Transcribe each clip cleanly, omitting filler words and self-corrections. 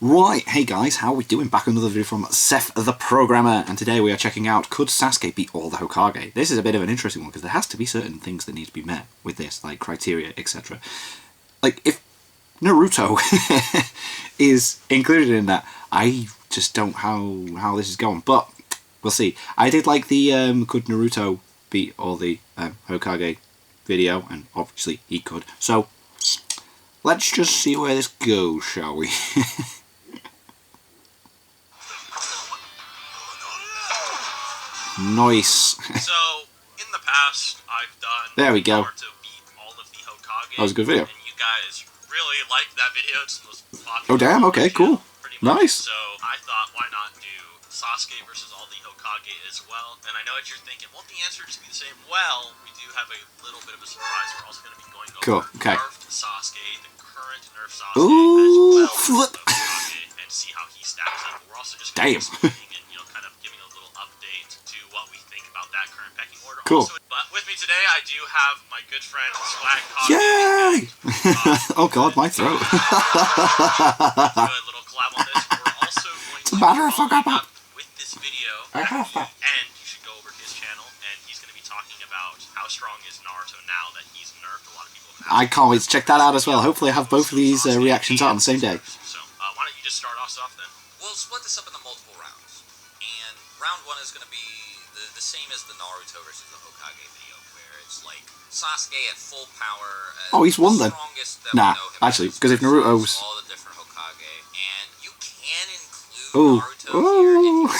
Right, hey guys, how are we doing? Back with another video from Seth the Programmer, and today we are checking out, could Sasuke beat all the Hokage? This is a bit of an interesting one, because there has to be certain things that need to be met with this, like criteria, etc. Like, if Naruto is included in that, I just don't know how this is going, but we'll see. I did like the could Naruto beat all the Hokage video, and obviously he could, so let's just see where this goes, shall we? Nice. So, in the past, I've done there we go. To beat all of the Hokage. That was a good video. And you guys really liked that video. It's the most popular. Oh damn, okay, cool. Nice. So, I thought, why not do Sasuke versus all the Hokage as well? And I know what you're thinking, won't the answer just be the same? Well, we do have a little bit of a surprise. We're also going to be going over nerfed Sasuke, the current nerf Sasuke, ooh, as well as Hokage, and see how he stacks up. We're also just going to be speaking and, kind of giving a little update to what we think about that current pecking order. Cool. Also, but with me today, I do have my good friend Swag Hokage. Yay! Oh god, my throat. Do a little collab on this. We're also going to up with this video, and you should go over to his channel, and he's going to be talking about how strong is Naruto now that he's nerfed. A lot of people have I can't wait to check that out as well. Hopefully I have both of these reactions out on the same day. So, why don't you just start us off then? We'll split this up into multiple rounds. And round one is going to be the same as the Naruto versus the Hokage video, where it's like Sasuke at full power. Oh, he's won then. Nah, actually, because if Naruto's all the different Hokage, and you can include Naruto here if you want.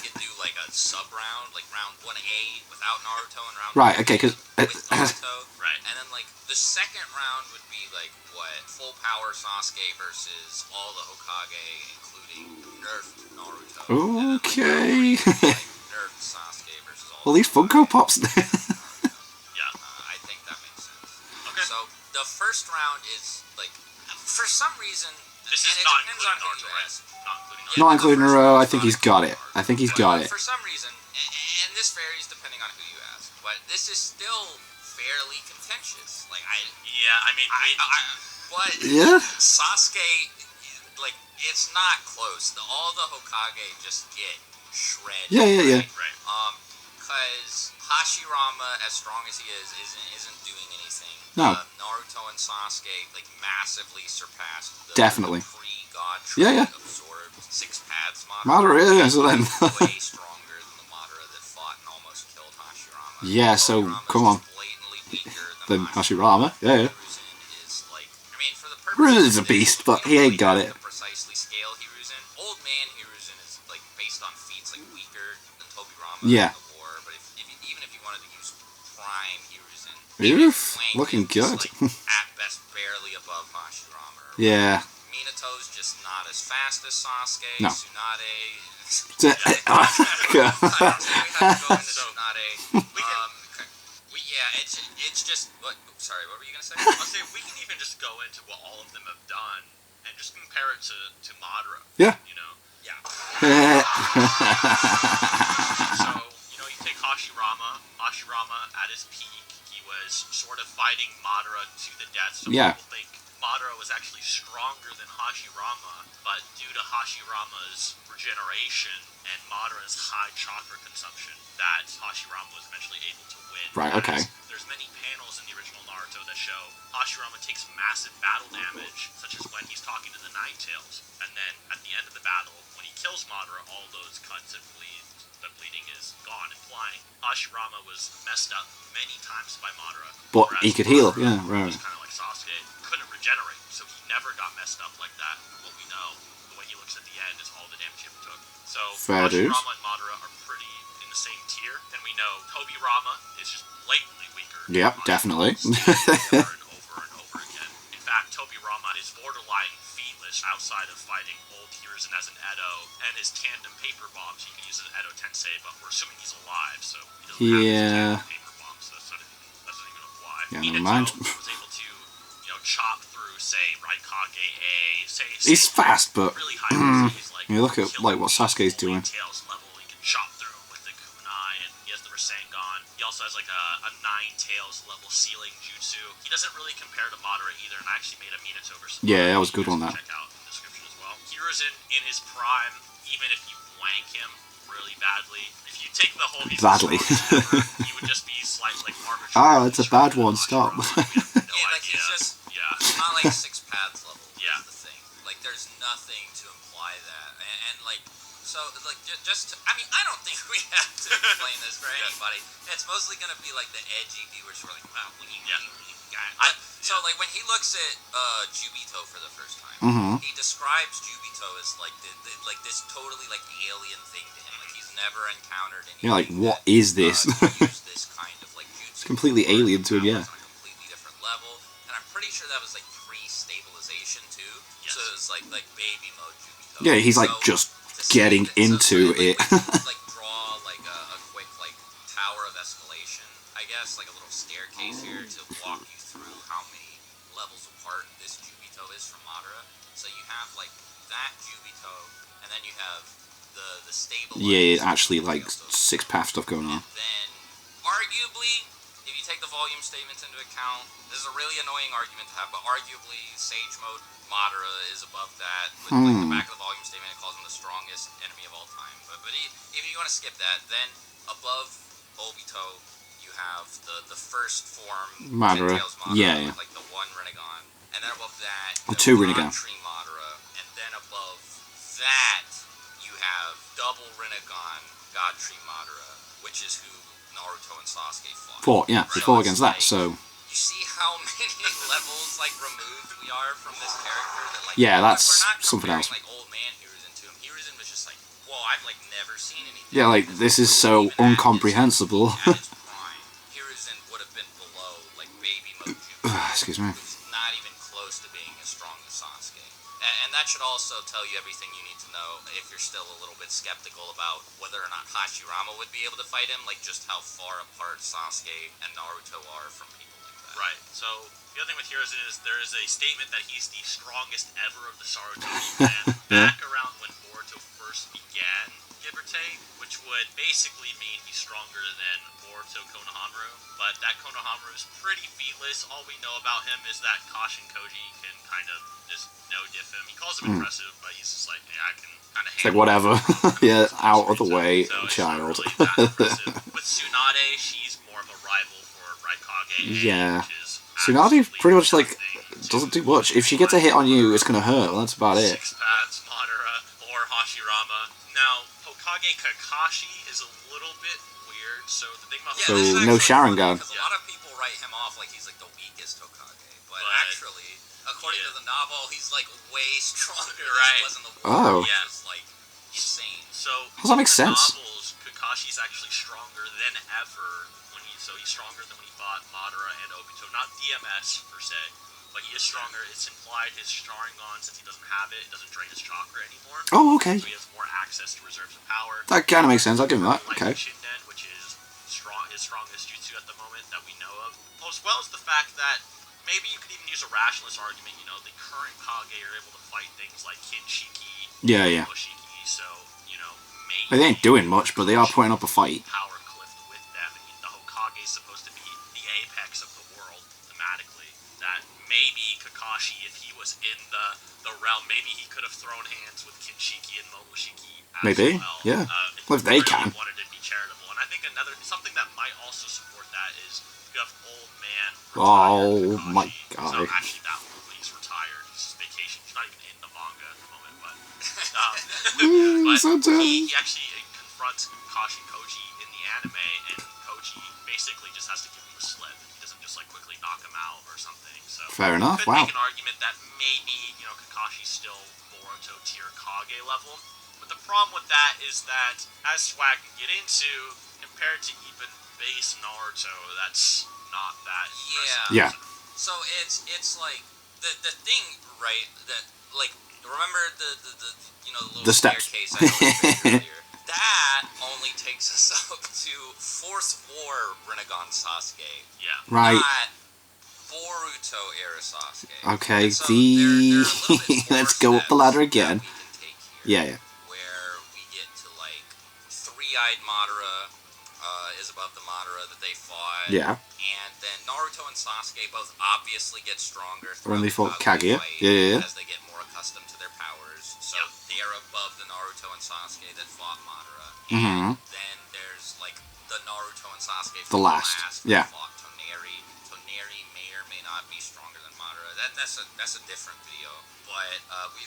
You can do like a sub round, like round 1A without Naruto, and round right, okay, because with Naruto, right, and then like the second round would be like what full power Sasuke versus all the Hokage, including nerfed Naruto. Okay. Nerfed Sasuke versus all. Well, these Funko Pops. Yeah, I think that makes sense. Okay. So the first round is like, for some reason, this is not including Naruto, right? Not including Naruto. I think he's got it. I think he's got it. For some reason, and this varies depending on who you ask, but this is still fairly contentious. Like yeah. Sasuke, like, it's not close. All the Hokage just get shredded. Yeah. Right. Because Hashirama, as strong as he isn't doing anything. No. Naruto and Sasuke like massively surpassed the definitely pre-God absorbed 6 paths Madara. Yeah, so then way stronger than the Madara that fought and almost killed Hashirama. Yeah, so come on. Blatantly weaker than Hashirama. Yeah. Is like, I mean, for the purpose Hiruzen's a beast, but he ain't got it. Precisely scale Hiruzen. Old man Hiruzen is like based on feats like weaker than Tobirama. Yeah. But even if you wanted to use prime Hiruzen, Oof, looking good. Like, at best, barely above Hashirama. Yeah. Minato's just not as fast as Sasuke. No. Tsunade. It's just. Sorry, what were you gonna say? I'll say we can even just go into what all of them have done and just compare it to Madara. Yeah. Yeah. So, you take Hashirama. Hashirama at his peak, he was sort of fighting Madara to the death. So people think Madara was actually stronger than Hashirama, but due to Hashirama's regeneration and Madara's high chakra consumption, that Hashirama was eventually able to win. Right, okay. There's many panels in the original Naruto that show Hashirama takes massive battle damage, such as when he's talking to the Nine Tails, and then at the end of the battle, when he kills Madara, all those cuts and the bleeding is gone and flying. Hashirama was messed up many times by Madara, but he could heal. Yeah, right. He's kind of like Sasuke, couldn't regenerate, so he never got messed up like that. What we know, the way he looks at the end, is all the damage he took. So Hashirama and Madara are pretty in the same tier. Then we know Tobirama is just blatantly weaker. Yep, definitely. over and over again. In fact, Tobirama is borderline featless outside of fighting old Hiruzen as an Edo, and his tandem paper bombs he can use as an Edo Tensei, but we're assuming he's alive, so he doesn't have his tandem paper bombs, so that doesn't even apply. Yeah, never mind. Was able to, chop through, say, Raikage A, he's fast, but really high like, you look at like what Sasuke's doing. Level, he can chop through with the kunai, and he has the Rasengan. He also has like a 9 tails level ceiling jutsu. He doesn't really compare to Madara either, and I actually made a Minato versus that was a good one. That check out in the description as well. Hiruzen in his prime, even if you blank him really badly, if you take the whole badly, he would just be slightly like arbitrary. It's a bad one. Stop. He's just not like 6 paths level. Yeah. Is the thing. Like, there's nothing to imply that, and like. So, like, I mean, I don't think we have to explain this for anybody. It's mostly going to be, like, the edgy viewers who are like, wow, what do you mean, guy? So, like, when he looks at Jubito for the first time, he describes Jubito as, like, this totally, like, alien thing to him. Like, he's never encountered anything. You're like, what is this? Use this kind of, like, jutsu. It's completely alien to him, yeah. On a completely different level. And I'm pretty sure that was, like, pre-stabilization, too. Yes. So, it's, like baby mode Jubito. Yeah, he's, like, just getting into it. Like draw like a quick like tower of escalation, I guess, like a little staircase here to walk you through how many levels apart this Jubito is from Madara. So you have like that Jubito, and then you have the stable. Yeah, actually like 6-path stuff going on. And then arguably, if you take the volume statements into account, this is a really annoying argument to have, but arguably Sage Mode Madara is above that. With like the back of the volume statement, it calls him the strongest enemy of all time. But if you want to skip that, then above Obito, you have the first form Madara. Yeah. with, like the 1 Rinnegan, and then above that, The 2 Rinnegan. Tree Madara, and then above that, you have double Rinnegan God Tree Madara, which is who Naruto and Sasuke fought. They fought against that. So you see how many levels like removed we are from this character. That like that's we're not something else. Like old man Hiruzen to him. Hiruzen was just like, whoa, I've like never seen anything. Yeah, like this is so incomprehensible. At his prime, Hiruzen would have been below like baby mode Jubito. Excuse me. Who's not even close to being as strong as Sasuke. And that should also tell you everything you need to know if you're still a little bit skeptical about whether or not Hashirama would be able to fight him, like just how far apart Sasuke and Naruto are from people like that. Right. So the other thing with Hiruzen is there is a statement that he's the strongest ever of the Sarutobi clan back around when Boruto first began, give or take, which would basically mean he's stronger than Boruto Konohamaru. But that Konohamaru is pretty featless. All we know about him is that Kashin Koji can kind of just no-diff him. He calls him impressive, but he's just like, yeah, I can kind of It's like whatever. Yeah, out of the way, so child. It's not really that impressive. With Tsunade, she's more of a rival for Raikage. Yeah. Which is Tsunade pretty much like nothing. doesn't do much. If she gets a hit on you, it's gonna hurt. Well, that's about it. 6 paths, Madara, or Hashirama. Now, Hokage Kakashi is a little bit weird. So the thing about So, this is no actually Sharingan. funny, 'cause a lot of people write him off like he's like the weakest Hokage, but actually, according to the novel, he's like way stronger than he was in the war. Oh. Yeah. It's like insane. So How does that make in the sense? novels, Kakashi's actually stronger than ever he's stronger than when he fought Madara and Obito. Not DMS per se, but he is stronger. It's implied his Sharingan, since he doesn't have it, doesn't drain his chakra anymore. Oh, okay. So he has more access to reserves of power. That kind of makes sense. I'll give him that. Like Okay. Shinden, which is his strongest jutsu at the moment that we know of, as well as the fact that maybe you could even use a rationalist argument. You know, the current Kage are able to fight things like Kinshiki, Yeah, yeah. Oshiki, so you know maybe They ain't doing much, but they are putting up a fight. power cliff with them, and the Hokage is supposed to be the apex of the world thematically. That maybe Kakashi, if he was in the realm, maybe he could have thrown hands with Kinshiki and Momoshiki as Maybe, well. yeah. If Well, if they really can. wanted to be charitable, and I think something that might also support that is you have old man. Oh, Kakashi. my So God. actually, he's retired. He's just vacation. He's not even in the manga at the moment, but so he actually confronts Kashin Koji in the anime, and Koji basically just has to give him a slip. He doesn't just like quickly knock him out or something. So Fair enough. could Wow. make an argument that maybe Kakashi's still Boruto tier Kage level. But the problem with that is that, as Swag can get into, compared to even base Naruto, that's not that impressive. Yeah. So it's like the thing, right? That like remember the little The steps. staircase I mentioned earlier. That only takes us up to 4th War Rinnegan Sasuke. Yeah. Right. Not Boruto era Sasuke. Okay. And so they're a little bit more Let's go up the ladder again. steps that we can take here, Yeah. where we get to like 3-eyed Madara is above the Madara that they fought. Yeah. And then Naruto and Sasuke both obviously get stronger When they throughout fought the Kaguya. fight Yeah. as they get more accustomed to their powers. So they are above the Naruto and Sasuke that fought Madara. Mm-hmm. And then there's like the Naruto and Sasuke The from last. that fought Toneri. Toneri may or may not be stronger than Madara. That's a different video. But we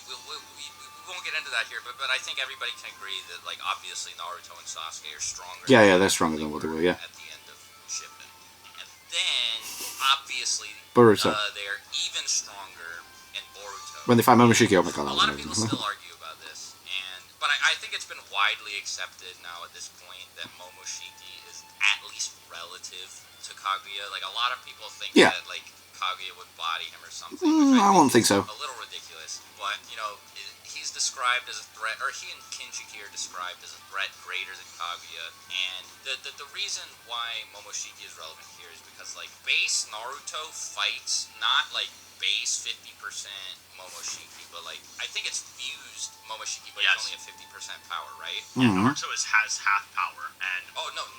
won't get into that here. But I think everybody can agree that like obviously Naruto and Sasuke are stronger. Yeah, they're stronger than what they were. Yeah. At the end of Shippuden. And then obviously Boruto. they're even stronger in Boruto. When they find Momoshiki, oh my god, a lot of people still argue about this, but I think it's been widely accepted now at this point that Momoshiki is at least relative to Kaguya. Like a lot of people think that like Kaguya would body him or something. I don't think so. A little ridiculous, but you know he's described as a threat, or he and Kinshiki are described as a threat greater than Kaguya. And the reason why Momoshiki is relevant here is because like base Naruto fights not like base 50% Momoshiki, but like I think it's fused Momoshiki, but it's only at 50% power, right? Yeah, Naruto has half power, and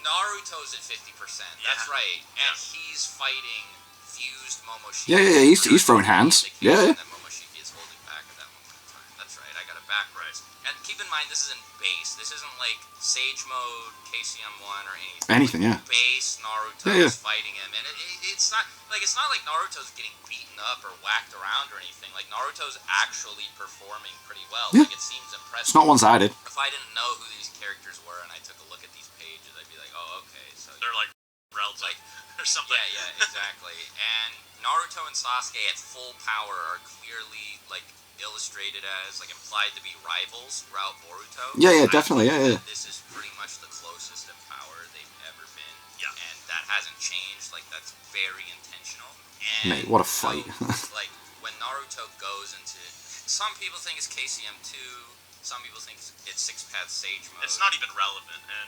Naruto's at 50%. That's right, and he's fighting fused Momoshiki. Yeah, he's throwing hands. Yeah. That Momoshiki is holding back at that moment in time. That's right, I got it backwards. And keep in mind, this isn't base. This isn't like Sage Mode, KCM1, or anything. Base Naruto is fighting him, and it's not like Naruto's getting beaten up or whacked around or anything. Like Naruto's actually performing pretty well. Yeah. Like it seems impressive. It's not one-sided. If I didn't know who these characters were and I took a look at these pages, I'd be like, oh, okay, so they're like realms like or something. Yeah, exactly. And Naruto and Sasuke at full power are clearly like illustrated as like implied to be rivals throughout Boruto. Yeah, definitely. Yeah. This is pretty much the closest in power they've ever been. Yeah. And that hasn't changed. Like that's very intentional. And Mate, what a fight. like when Naruto goes into, some people think it's KCM2. Some people think it's Six-Path Sage Mode. It's not even relevant. And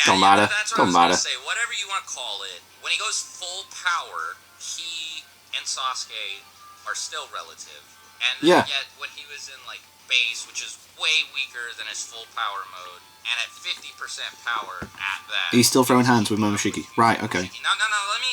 don't matter. That's what I was gonna say. Whatever you want to call it. When he goes full power, he and Sasuke are still relative. And yet when he was in like base, which is way weaker than his full power mode, and at 50% power at that, he's still throwing hands with Momoshiki. Right, okay. No.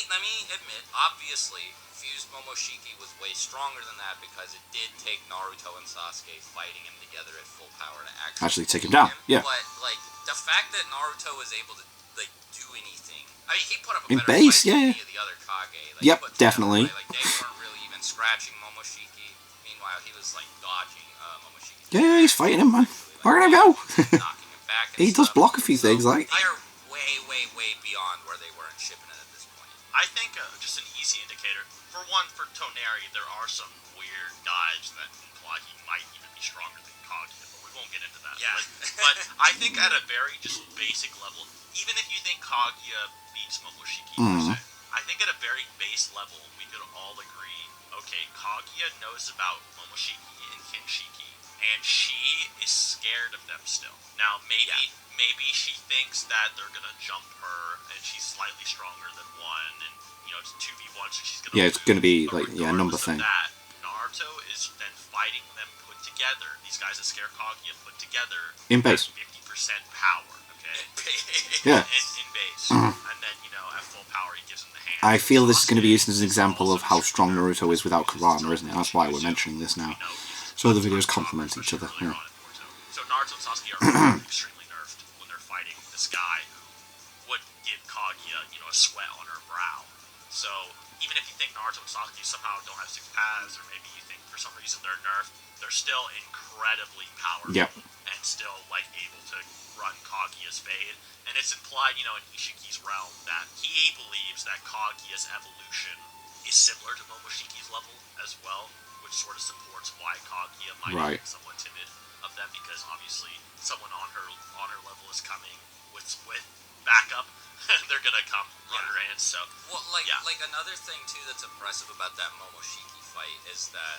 Let me admit, obviously, fused Momoshiki was way stronger than that because it did take Naruto and Sasuke fighting him together at full power to actually take him down. Yeah. But like the fact that Naruto was able to like do anything. I mean, he put up a in better base, fight than any of the other Kage. Like, definitely. Like they weren't really even scratching Momoshiki. Meanwhile, he was like dodging Momoshiki. Yeah, he's fighting him, man. Where can I go? Knocking him back. He does block a few things, like. They are way beyond where they were in Shippuden at this point. I think just an easy indicator. For one, for Toneri, there are some weird guides that imply he might even be stronger than Kaguya, but we won't get into that. Yeah. But I think at a very just basic level, even if you think Kaguya beats Momoshiki per se, I think at a very base level, we could all agree, okay, Kaguya knows about Momoshiki and Kinshiki, and she is scared of them still. Now, maybe she thinks that they're gonna jump her, and she's slightly stronger than one, and it's 2v1, so she's gonna it's gonna be like a number thing. That, Naruto is then fighting them put together. These guys that scare Kaguya put together in base, 50% power. Okay. In base, and then at full power he gives him the hand. I feel this is going to be used as an example of how strong Naruto is without Kurama, isn't it? That's why we're mentioning this now. So the videos complement each other. Yeah. So Naruto and Sasuke are extremely nerfed when they're fighting this guy who would give Kaguya, a sweat on her brow. So even if you think Naruto and Sasuke somehow don't have 6 paths, or maybe you think for some reason they're nerfed, they're still incredibly powerful. Yep. And still able to run Kaguya's fade. And it's implied, in Ishiki's realm that he believes that Kaguya's evolution is similar to Momoshiki's level as well, which sort of supports why Kaguya might be somewhat timid of them, because obviously someone on her level is coming with backup. They're gonna come run her hands. So like another thing too that's impressive about that Momoshiki fight is that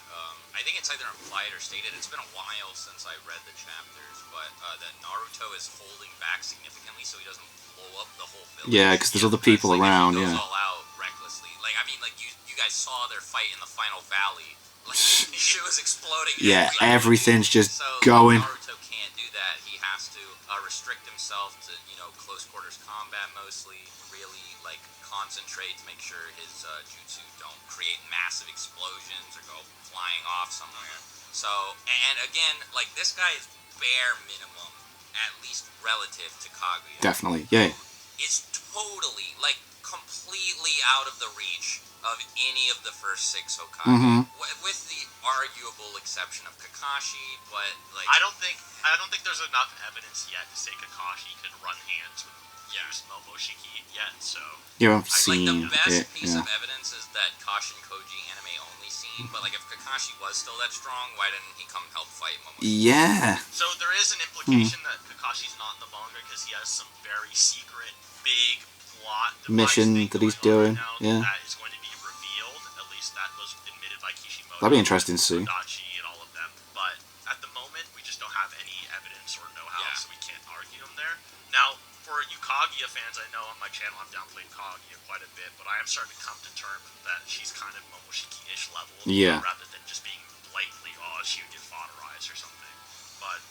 I think it's either implied or stated. It's been a while since I read the chapters, but that Naruto is holding back significantly so he doesn't blow up the whole village. Yeah, because there's other people around. He goes all out recklessly. Like I mean, like you guys saw their fight in the final valley. Like shit was exploding. Yeah, everything's just going. Naruto can't do that. He has to restrict himself to close quarters combat mostly. Really concentrate to make sure his jutsu don't create massive explosions or go flying off somewhere. So, and again, like, this guy is bare minimum, at least relative to Kaguya. Definitely, yeah. Is totally, like, completely out of the reach of any of the first 6 Hokage, with the arguable exception of Kakashi. But like, I don't think there's enough evidence yet to say Kakashi could run hands with Momoshiki yet. So you haven't seen the best it, piece of evidence is that Kashin Koji anime only scene. But like, if Kakashi was still that strong, why didn't he come help fight Momoshiki? Yeah. So there is an implication that Kakashi's not in the manga because he has some very secret, big plot mission that he's doing. Right yeah. That is going to be revealed. At least that was admitted by Kishimoto. That'd be interesting to see. Dachi and all of them. But at the moment, we just don't have any evidence or know-how, so we can't argue them there. Now, for you Kaguya fans, I know on my channel I'm downplaying Kaguya quite a bit, but I am starting to come to terms that she's kind of Momoshiki-ish level, rather than just being blatantly, she would get fodderized or something. But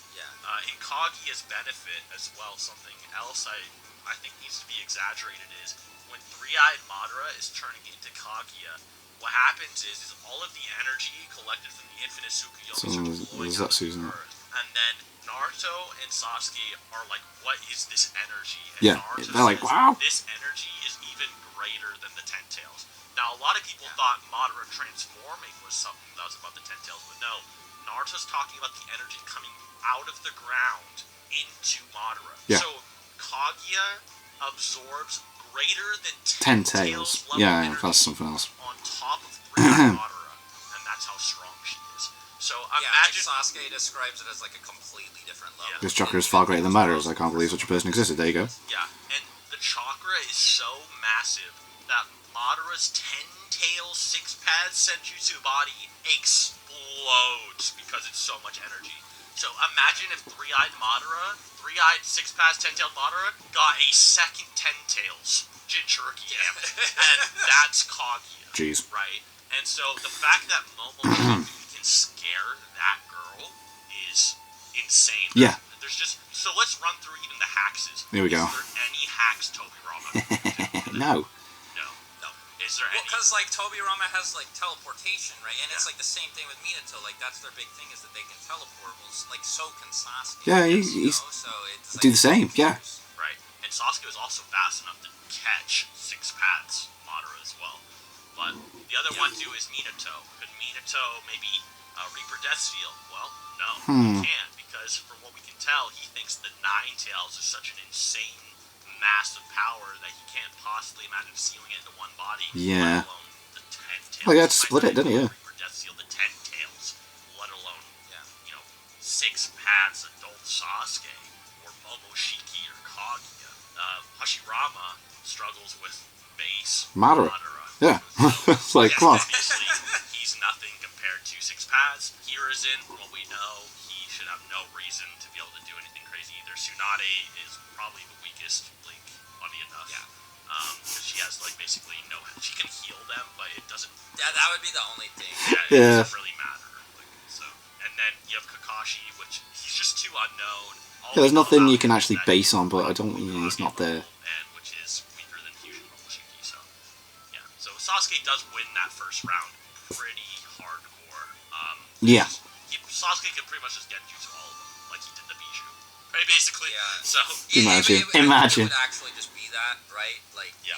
in Kaguya's benefit as well, something else I think needs to be exaggerated is when Three-Eyed Madara is turning into Kaguya, what happens is all of the energy collected from the infinite Tsukuyomi starts flowing out of the earth, and then Naruto and Sasuke are like, what is this energy? And Naruto they're like, wow. This energy is even greater than the Ten Tails. Now, a lot of people thought Madara transforming was something that was about the Ten Tails, but no. Naruto's talking about the energy coming out of the ground into Madara. Yeah. So, Kaguya absorbs greater than Ten Tails. Yeah, that's something else. On top of Three-Eyed Madara, and that's how strong she is. So imagine like Sasuke describes it as like a completely different level. This chakra is far greater than Madara's. I can't believe such a person existed. There you go. Yeah, and the chakra is so massive that Madara's 10-tail 6-pad senjutsu body explodes because it's so much energy. So imagine if Three-Eyed 6-pad 10-tailed Madara got a second 10 tails Jinchuriki and that's Kaguya. Jeez. Right? And so the fact that Momoshiki can scare that girl is insane. Yeah. There's just so let's run through even the haxes. Here we go. Is there any hacks Tobirama? No. Is there any? Because like Tobirama has like teleportation, right? And it's like the same thing with Minato. Like that's their big thing is that they can teleport. Well, like so can Sasuke. Yeah, he's so it's like, do the same. Yeah. Right, and Sasuke was also fast enough to catch 6 pads Madara as well. But the other one too is Minato. Could Minato maybe Reaper Death Seal? Well, no, he can't because from what we can tell, he thinks the 9 tails is such an insane, massive power that he can't possibly imagine sealing it into one body. Yeah. Let alone the 10 tails. Well, he had to split it, didn't he? Yeah. Reaper Death Seal, the 10 tails, let alone 6 pads adult Sasuke or Momoshiki or Kaguya. Hashirama struggles with base Madara. Yeah. It's like, come on. Obviously, he's nothing compared to 6 pads. Hiruzen, from what we know, he should have no reason to be able to do anything crazy either. Tsunade is probably the weakest link, funny enough. Yeah. Because she has, like, basically no... She can heal them, but it doesn't... Yeah, that would be the only thing. It doesn't really matter. Like, so. And then you have Kakashi, which he's just too unknown. There's nothing you can actually base on, but I don't... he's not there. And which is weaker than Fusion Momoshiki, so... Yeah. So Sasuke does win that first round pretty hardcore. Sasuke can pretty much just genjutsu all of them, like he did the Bijou. Right, basically. Yeah. So Imagine. It would actually just be that, right? Like, you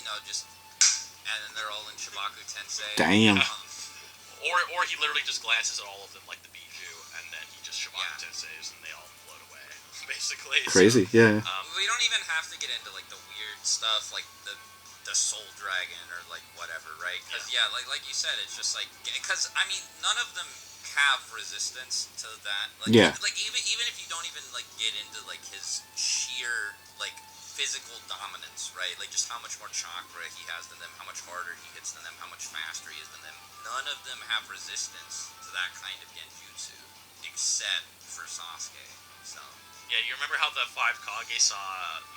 know, just... And then they're all in Shibaku Tensei. Damn. Or he literally just glances at all of them like the Bijou, and then he just Shibaku Tenseis, and they all float away, basically. Crazy, yeah. We don't even have to get into, like, the weird stuff, like the Soul Dragon, or, like, whatever, right? Because, like you said, it's just, like... Because, I mean, none of them have resistance to that. Like, like even if you don't even, like, get into, like, his sheer, like, physical dominance, right? Like, just how much more chakra he has than them, how much harder he hits than them, how much faster he is than them. None of them have resistance to that kind of genjutsu, except for Sasuke, so... Yeah, you remember how the 5 Kage saw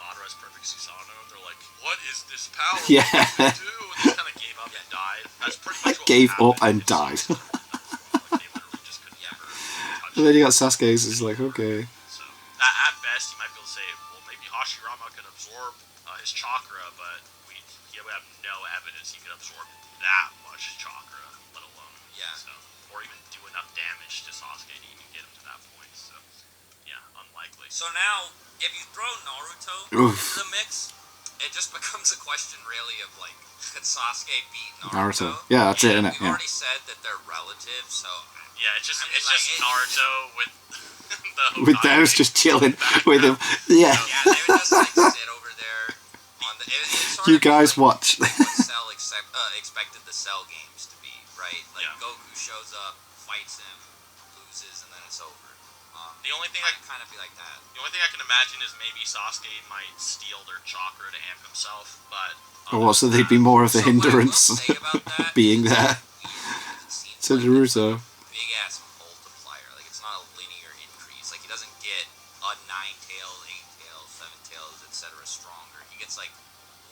Madara's perfect Susanoo? They're like, what is this power? Yeah. What do we do? And they kind of gave up and died. That's pretty much what gave up happened. and died. Like, they literally just could never touch And then you got Sasuke's, it's like, okay. So, at best, you might be able to say, well, maybe Hashirama could absorb his chakra, but we have no evidence he could absorb that much chakra, let alone. Yeah. So, or even do enough enough damage to Sasuke to even get him to that point. So, yeah, unlikely. So now, if you throw Naruto Oof. into the mix, it just becomes a question, really, of like, could Sasuke beat Naruto? Yeah, that's it, isn't it? We've already said that they're relative, so. Yeah, it's just Naruto with the Hokage. With those just chilling with him. Yeah. Yeah, they would just like sit over there on the. You guys watch. Like what Cell expected the Cell games to be, right? Like Goku shows up, fights him, loses, and then it's over. The only thing kind of be like that. The only thing I can imagine is maybe Sasuke might steal their chakra to amp himself, but. So they'd be more of a hindrance what I will say about that being there. To Naruto. Big ass multiplier. Like it's not a linear increase. Like he doesn't get a 9 tails, 8 tails, 7 tails, etc. stronger. He gets like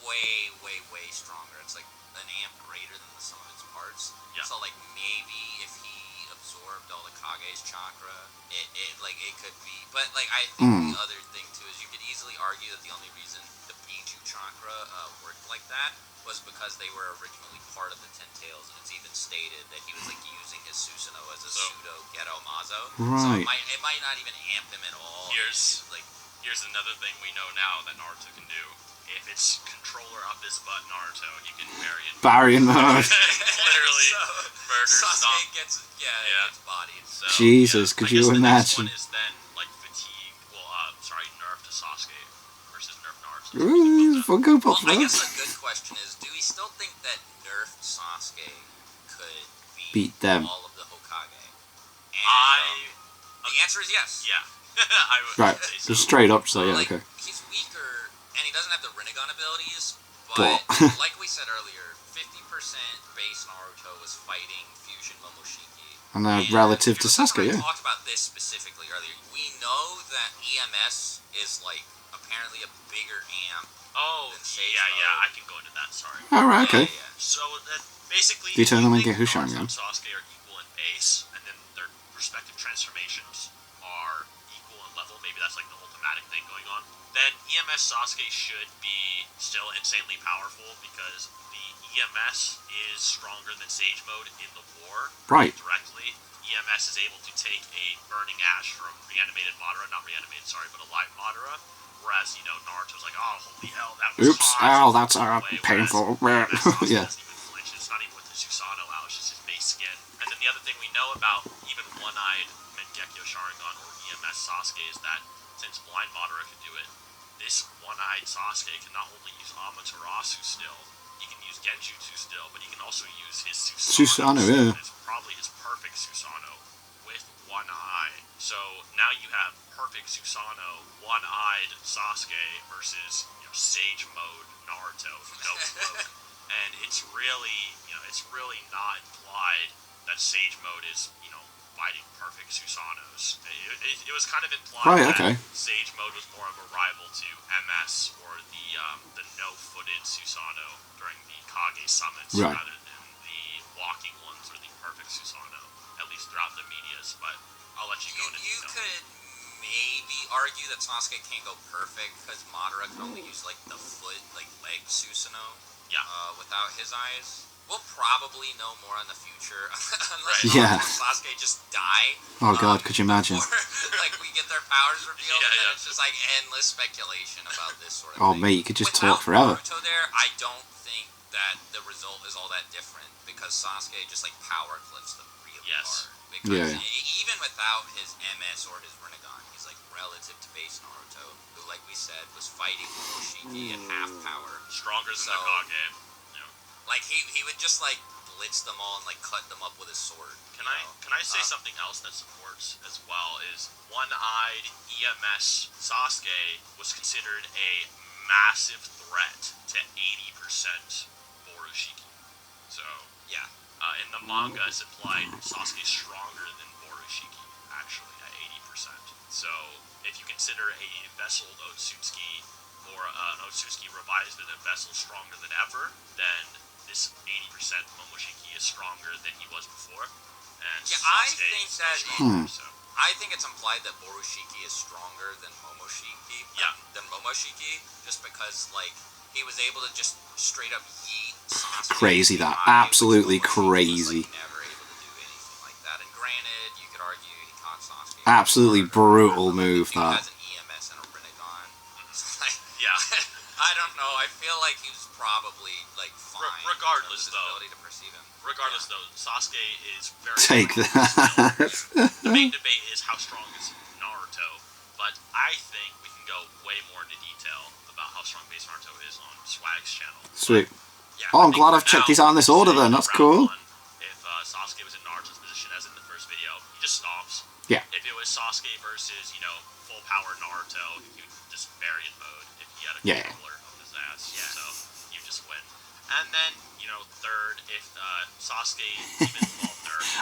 way, way, way stronger. It's like an amp greater than the sum of its parts. Yeah. So like maybe if he absorbed all the Kage's chakra, it could be. But like I think the other thing too is you could easily argue that the only reason the Biju chakra worked like that was because they were originally part of the Ten Tails, and it's even stated that he was like using his Susanoo as a pseudo Geto Mazo. Right. So it might not even amp him at all. Here's another thing we know now that Naruto can do. If it's controller up his butt Naruto, you can Baryon mode. Literally murder Sasuke gets bodied. So, Jesus, could you imagine? The next one is then like fatigue. Nerf to Sasuke versus nerf Naruto. Funko Pop. Well, I guess a good question is, do we still think that nerfed Sasuke could beat them? All of the Hokage? And, the answer is yes. Yeah. I would say so. Just straight up say okay. He's weaker, and he doesn't have the Rinnegan abilities, but like we said earlier, 50% base Naruto was fighting Fusion Momoshiki. And relative to Sasuke, We talked about this specifically earlier. We know that EMS is like apparently a bigger amp. Oh, than Sage yeah, I can go into that. Sorry. Alright, okay. Yeah. So that basically, Do you turn them and get Hushan Naruto and Sasuke are equal in base, and then their respective transformations are equal in level. Maybe that's like the whole thematic thing going on. Then EMS Sasuke should be still insanely powerful because the EMS is stronger than Sage Mode in the war. Right. Directly. EMS is able to take a Burning Ash from reanimated Madara, not reanimated, sorry, but alive Madara. Whereas, Naruto's like, oh, holy hell, that was hot. Ow, that's painful. Yeah. It's not even with the Susanoo out, it's just his base skin. And then the other thing we know about even One-Eyed Mangekyo Sharingan or EMS Sasuke is that since Blind Madara can do it, this One-Eyed Sasuke can not only use Amaterasu still, he can use Genjutsu still, but he can also use his Susanoo. It's probably his perfect Susanoo with one eye. So now you have perfect Susanoo, one-eyed Sasuke versus Sage Mode Naruto from no smoke. And it's really not implied that Sage Mode is, fighting perfect Susanos. It was kind of implied that Sage Mode was more of a rival to MS or the no-footed Susanoo during the Kage summits rather than the walking ones or the perfect Susanoo, at least throughout the medias, but I'll let you go into detail. You could maybe argue that Sasuke can't go perfect because Madara can only use like the foot, like leg Susanoo without his eyes. We'll probably know more in the future, unless Sasuke just die. Oh god, could you imagine? Like we get their powers revealed, and then it's just like endless speculation about this sort of thing. Oh mate, you could just talk forever. Naruto there, I don't think that the result is all that different because Sasuke just like power clips them really hard. Because even without his MS or his Rinnegan, he's like relative to base Naruto, who like we said was fighting Momoshiki at half power, stronger than the Hokage. Like he would just like blitz them all and like cut them up with his sword. Can I say something else that supports as well? Is one-eyed EMS Sasuke was considered a massive threat to 80% Borushiki. So in the manga it's implied Sasuke's stronger than Borushiki actually at 80%. So if you consider a vesseled Otsutsuki or an Otsutsuki revised in a vessel stronger than ever, then this 80% Momoshiki is stronger than he was before. And I think that stronger, I think it's implied that Borushiki is stronger than Momoshiki. Just because like he was able to just straight up yeet Sasuke. Crazy that. Absolutely crazy. Was, like, never able to do anything like that. And granted, Absolutely brutal move, He that. has an EMS and a Rinnegan. So, like, Yeah. I don't know. I feel like he was probably like fine. Regardless, in terms of his though. ability to perceive him. Regardless, though, Sasuke is very Take strong still. that. The main debate is how strong is Naruto, but I think we can go way more into detail about how strong base Naruto is on Swag's channel. Sweet. Yeah, Oh, I I'm think glad for I've checked now, these out in this order say then. That's round cool. one, if Sasuke was in Naruto's position as in the first video, he just stomps. Yeah. If it was Sasuke versus, full power Naruto, he would just bury in mode if he had a Yeah. controller of his ass. Yeah. So you just win. And then, third, if Sasuke even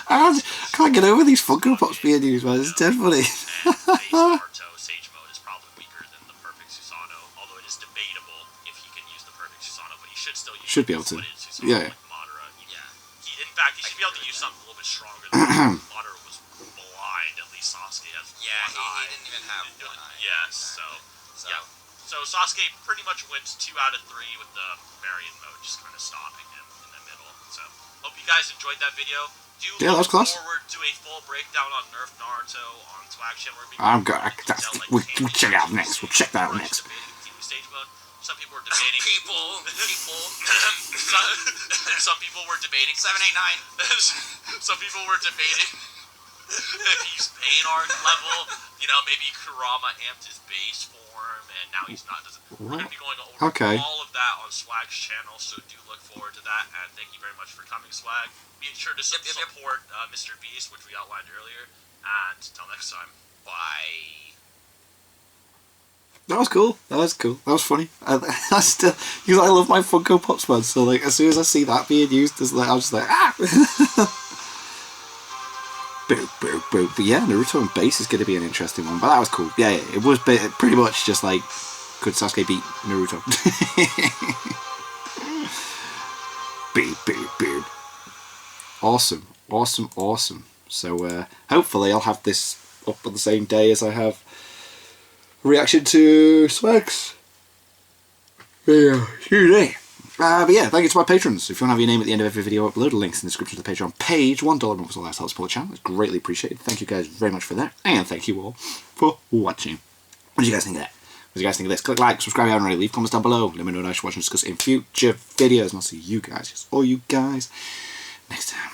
I can't get over these Funko Pops being used, man. It's dead funny. And base Naruto Sage mode is probably weaker than the perfect Susanoo, although it is debatable if he can use the perfect Susanoo, but he should still use Should be able to. Susanoo, Yeah. like Madara. In fact, he should be able to use something a little bit stronger than that. Madara was blind, at least Sasuke has Yeah, one eye. he didn't even have one eye. Yeah, Exactly. yeah. So Sasuke pretty much wins 2 out of 3 with the Marion mode, just kind of stopping him in the middle. So hope you guys enjoyed that video. Yeah, that was look close. forward to a full breakdown on Nerf Naruto on Swag Channel. I'm good. We'll check it out next. We'll check that out next. Stage mode. Some people were debating. People. Some people were debating 789. Some people were debating if he's pain arc level. Maybe Kurama amped his base form, and now he's not. We're going to be going over all of that on Swag's channel, so do look forward to that. And thank you very much for coming, Swag. Be sure to support Mr. Beast, which we outlined earlier. And until next time, bye. That was cool. That was funny. I still, because I love my Funko Pops, man. So like, as soon as I see that being used, I was just like, ah. Boop, boop, boop. But yeah, Naruto and base is going to be an interesting one. But that was cool. Yeah, it was pretty much just like, could Sasuke beat Naruto? Beep, beep, beep. Awesome. So hopefully I'll have this up on the same day as I have reaction to Swags. Yeah, but yeah, thank you to my patrons. If you want to have your name at the end of every video, upload links in the description of the Patreon page. $1 month was all that helps support the channel. It's greatly appreciated. Thank you guys very much for that. And thank you all for watching. What do you guys think of that? What do you guys think of this? Click like, subscribe if you haven't already, leave comments down below. Let me know what I should watch and discuss in future videos. And I'll see you guys, all you guys, next time.